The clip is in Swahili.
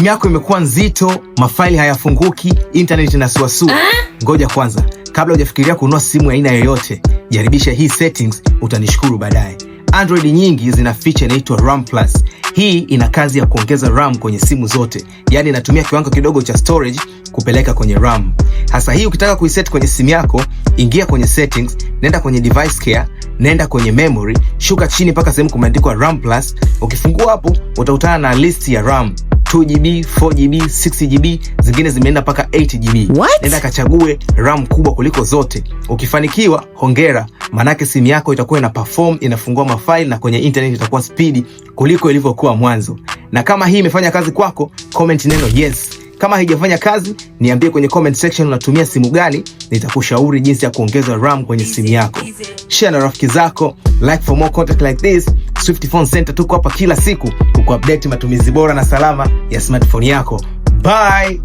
Simu yako imekuwa nzito, mafaili hayafunguki, internet inasuasua. Ngoja kwanza, kabla hujafikiria kununua simu aina yoyote, jaribisha hii settings, utanishukuru baadaye. Android nyingi zina feature inaitwa RAM Plus. Hii ina kazi ya kuongeza RAM kwenye simu zote, yani inatumia kiwango kidogo cha storage kupeleka kwenye RAM. Hasa hii ukitaka kuiset kwenye simu yako, ingia kwenye settings, nenda kwenye device care, nenda kwenye memory, shuka chini mpaka sehemu kumeandikwa RAM Plus. Ukifungua hapo, utakutana na list ya RAM 2GB, 4GB, 6GB, zingine zimeenda mpaka 8GB. Nenda kachague RAM kubwa kuliko zote. Ukifanikiwa, hongera, manake simu yako itakuwa ina perform, inafungua mafaili na kwenye internet itakuwa speedy kuliko ilivyokuwa mwanzo. Na kama hii imefanya kazi kwako, comment neno yes. Kama haijafanya kazi, niambie kwenye comment section unatumia simu gani, nitakushauri jinsi ya kuongeza RAM kwenye simu yako. Share na rafiki zako, like for more content like this. Swift Phone Center tuko hapa kila siku kukuupdate matumizi bora na salama ya smartphone yako. Bye.